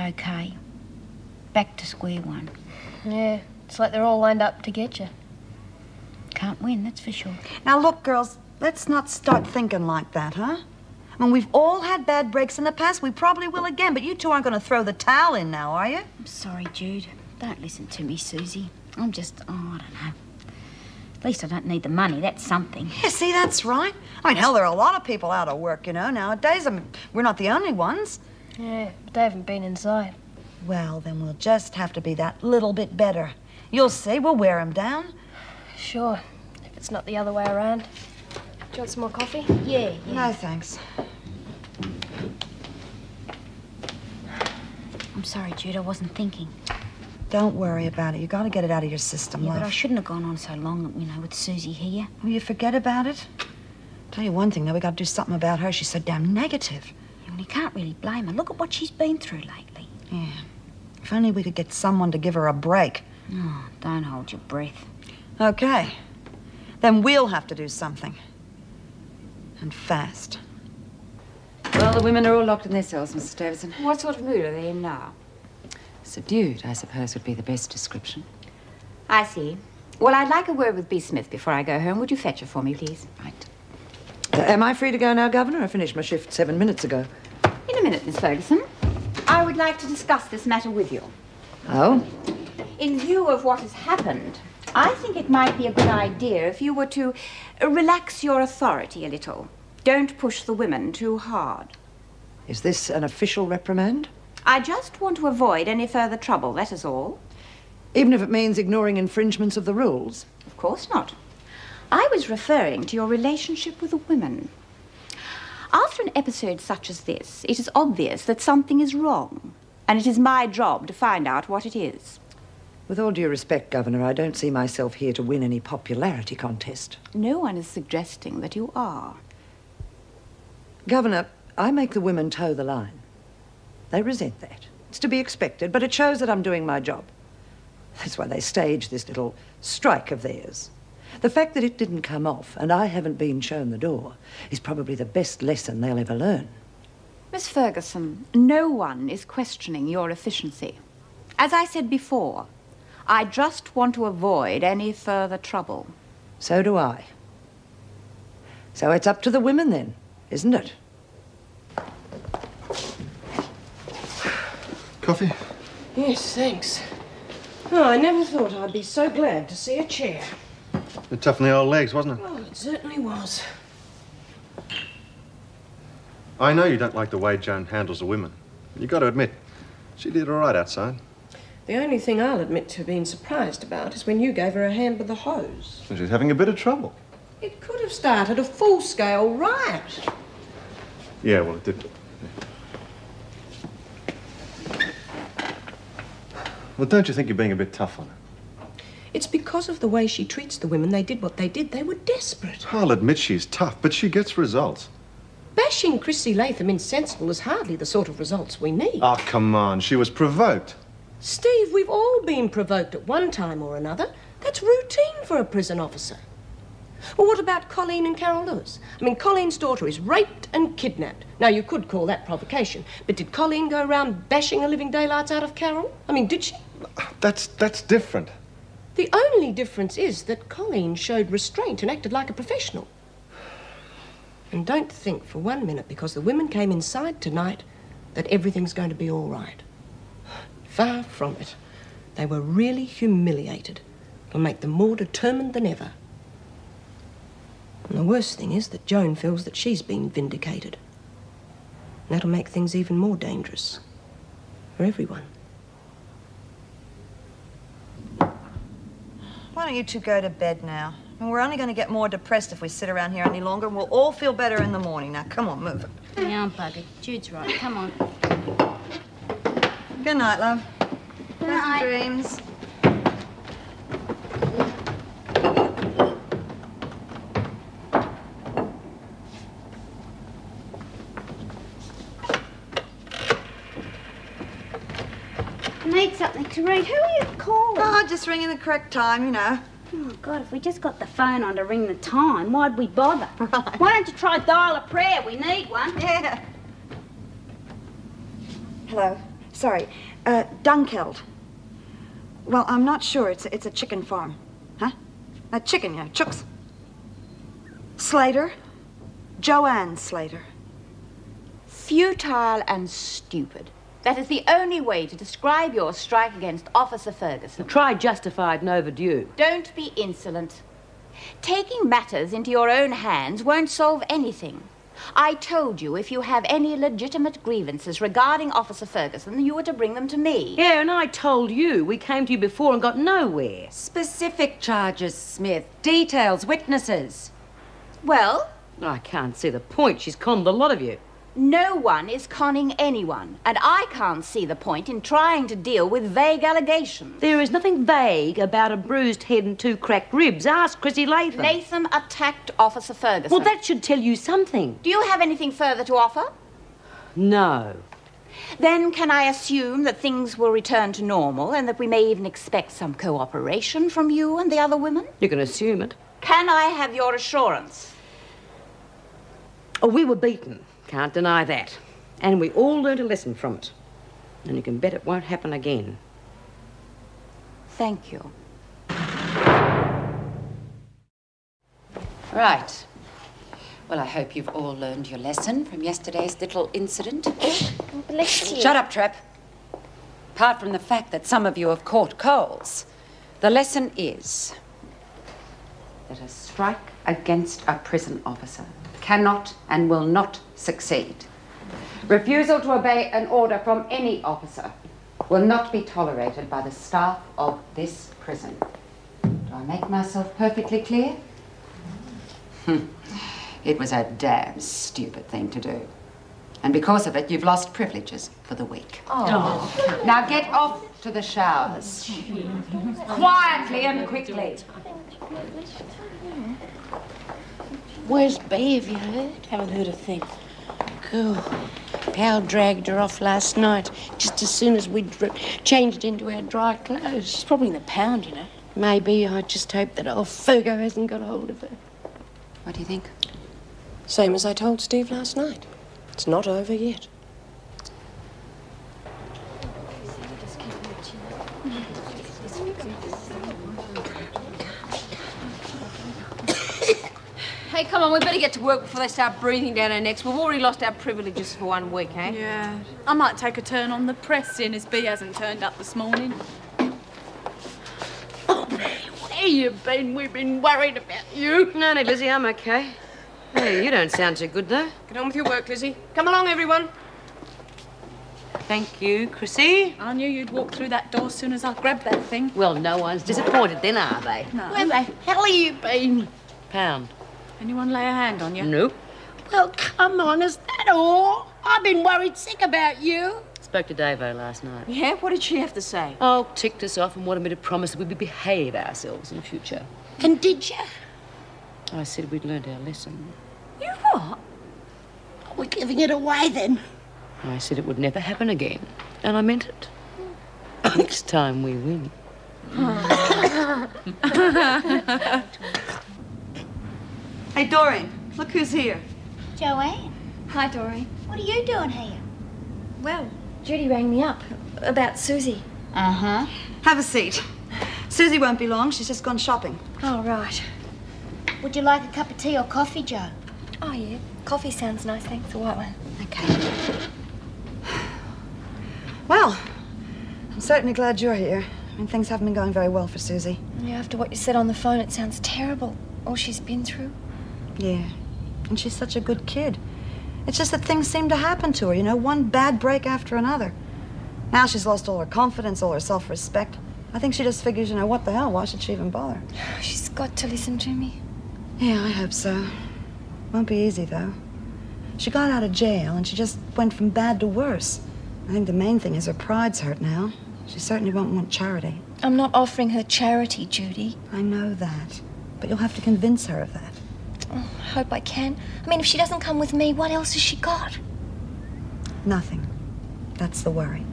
okay. Back to square one. Yeah, it's like they're all lined up to get you. Can't win, that's for sure. Now, look, girls, let's not start thinking like that, huh? I mean, we've all had bad breaks in the past. We probably will again, but you two aren't going to throw the towel in now, are you? I'm sorry, Jude. Don't listen to me, Susie. I'm just, I don't know. At least I don't need the money. That's something. Yeah, see, that's right. I mean, hell, there are a lot of people out of work, you know, nowadays. I mean, we're not the only ones. Yeah, but they haven't been inside. Well, then we'll just have to be that little bit better. You'll see, we'll wear them down. Sure, if it's not the other way around. Do you want some more coffee? Yeah. No, thanks. I'm sorry, Jude. I wasn't thinking. Don't worry about it. You got to get it out of your system, Yeah, love. but I shouldn't have gone on so long, you know, with Susie here. Will you forget about it? Tell you one thing, though, we got to do something about her. She's so damn negative. Yeah, well, you can't really blame her. Look at what she's been through lately. Yeah. If only we could get someone to give her a break. Oh, don't hold your breath. Okay. Then we'll have to do something. And fast. Well, the women are all locked in their cells, Mrs. Davison. What sort of mood are they in now? Subdued, I suppose, would be the best description. I see. Well, I'd like a word with B. Smith before I go home. Would you fetch her for me, please? Right. Am I free to go now, Governor? I finished my shift 7 minutes ago. In a minute, Miss Ferguson. I would like to discuss this matter with you. Oh? In view of what has happened, I think it might be a good idea if you were to relax your authority a little. Don't push the women too hard. Is this an official reprimand? I just want to avoid any further trouble, that is all. Even if it means ignoring infringements of the rules? Of course not. I was referring to your relationship with the women. After an episode such as this, it is obvious that something is wrong, and it is my job to find out what it is. With all due respect, Governor, I don't see myself here to win any popularity contest. No one is suggesting that you are. Governor, I make the women toe the line. They resent that. It's to be expected, but it shows that I'm doing my job. That's why they staged this little strike of theirs. The fact that it didn't come off and I haven't been shown the door is probably the best lesson they'll ever learn. Miss Ferguson, no one is questioning your efficiency. As I said before, I just want to avoid any further trouble. So do I. So it's up to the women then, isn't it? Coffee? Yes, thanks. Oh, I never thought I'd be so glad to see a chair. It toughened the old legs, wasn't it? Oh, it certainly was. I know you don't like the way Joan handles the women. You got to admit, she did all right outside. The only thing I'll admit to being surprised about is when you gave her a hand with the hose. She's having a bit of trouble. It could have started a full-scale riot. Yeah, well, it didn't. Well, don't you think you're being a bit tough on her? It's because of the way she treats the women. They did what they did. They were desperate. I'll admit she's tough, but she gets results. Bashing Chrissy Latham insensible is hardly the sort of results we need. Oh, come on. She was provoked. Steve, we've all been provoked at one time or another. That's routine for a prison officer. Well, what about Colleen and Carol Lewis? I mean, Colleen's daughter is raped and kidnapped. Now, you could call that provocation, but did Colleen go around bashing the living daylights out of Carol? I mean, did she? That's different. The only difference is that Colleen showed restraint and acted like a professional. And don't think for 1 minute, because the women came inside tonight, that everything's going to be all right. Far from it. They were really humiliated. It'll make them more determined than ever. And the worst thing is that Joan feels that she's been vindicated. And that'll make things even more dangerous. For everyone. Why don't you two go to bed now? I mean, we're only going to get more depressed if we sit around here any longer, and we'll all feel better in the morning. Now, come on, move it. Yeah, I'm buggered. Jude's right. Come on. Good night, love. Good night. Pleasant dreams. I need something to read. Who are you calling? Oh, just ringing the correct time, you know. Oh, God, if we just got the phone on to ring the time, why'd we bother? Right. Why don't you try dial a prayer? We need one. Yeah. Hello. Sorry. Dunkeld. Well, I'm not sure. It's a chicken farm. Huh? A chicken, yeah. Chooks. Slater. Joanne Slater. Futile and stupid. That is the only way to describe your strike against Officer Ferguson. Try justified and overdue. Don't be insolent. Taking matters into your own hands won't solve anything. I told you if you have any legitimate grievances regarding Officer Ferguson, you were to bring them to me. Yeah, and I told you. We came to you before and got nowhere. Specific charges, Smith. Details, witnesses. Well, I can't see the point. She's conned the lot of you. no one is conning anyone, and I can't see the point in trying to deal with vague allegations. There is nothing vague about a bruised head and 2 cracked ribs. Ask Chrissy Latham. Latham attacked Officer Ferguson. Well, that should tell you something. Do you have anything further to offer? No. Then can I assume that things will return to normal and that we may even expect some cooperation from you and the other women? You can assume it. Can I have your assurance? Oh, we were beaten. Can't deny that. And we all learned a lesson from it. And you can bet it won't happen again. Thank you. Right. Well, I hope you've all learned your lesson from yesterday's little incident. Bless you. Shut up, Trap. Apart from the fact that some of you have caught colds, the lesson is that a strike against a prison officer cannot and will not succeed. Refusal to obey an order from any officer will not be tolerated by the staff of this prison. Do I make myself perfectly clear? It was a damn stupid thing to do. And because of it, you've lost privileges for the week. Oh. Now get off to the showers. Quietly and quickly. Where's Bea, have you heard? Haven't heard a thing. Cool. Pal dragged her off last night, just as soon as we'd changed into our dry clothes. She's probably in the pound, you know. Maybe. I just hope that old Fergo hasn't got hold of her. What do you think? Same as I told Steve last night. It's not over yet. Hey, come on, we better get to work before they start breathing down our necks. We've already lost our privileges for 1 week, eh? Yeah. I might take a turn on the press, seeing as Bea hasn't turned up this morning. Oh, where you been? We've been worried about you. No, Lizzie, I'm okay. Hey, you don't sound too good, though. Get on with your work, Lizzie. Come along, everyone. Thank you, Chrissy. I knew you'd walk through that door as soon as I grabbed that thing. Well, no one's disappointed then, are they? No. Where the hell have you been? Pound. Anyone lay a hand on you? Nope. Well, come on, is that all? I've been worried sick about you. Spoke to Davo last night. Yeah? What did she have to say? Oh, ticked us off and wanted me to promise that we'd behave ourselves in future. And did you? I said we'd learned our lesson. You what? We're giving it away then. I said it would never happen again. And I meant it. Next time we win. Hey, Doreen, look who's here. Joanne, Hi, Doreen. what are you doing here? Well, Judy rang me up about Susie. Uh-huh. Have a seat. Susie won't be long. She's just gone shopping. Oh, right. Would you like a cup of tea or coffee, Joe? Oh, yeah. Coffee sounds nice, thanks. A white one. Okay. Well, I'm certainly glad you're here. I mean, things haven't been going very well for Susie. Yeah, after what you said on the phone, it sounds terrible. All she's been through. Yeah, and she's such a good kid. It's just that things seem to happen to her, you know, one bad break after another. Now she's lost all her confidence, all her self-respect. I think she just figures, you know, what the hell, why should she even bother? She's got to listen to me. Yeah, I hope so. Won't be easy, though. She got out of jail, and she just went from bad to worse. I think the main thing is her pride's hurt now. She certainly won't want charity. I'm not offering her charity, Judy. I know that, but you'll have to convince her of that. Oh, I hope I can. I mean, if she doesn't come with me, what else has she got? Nothing. That's the worry.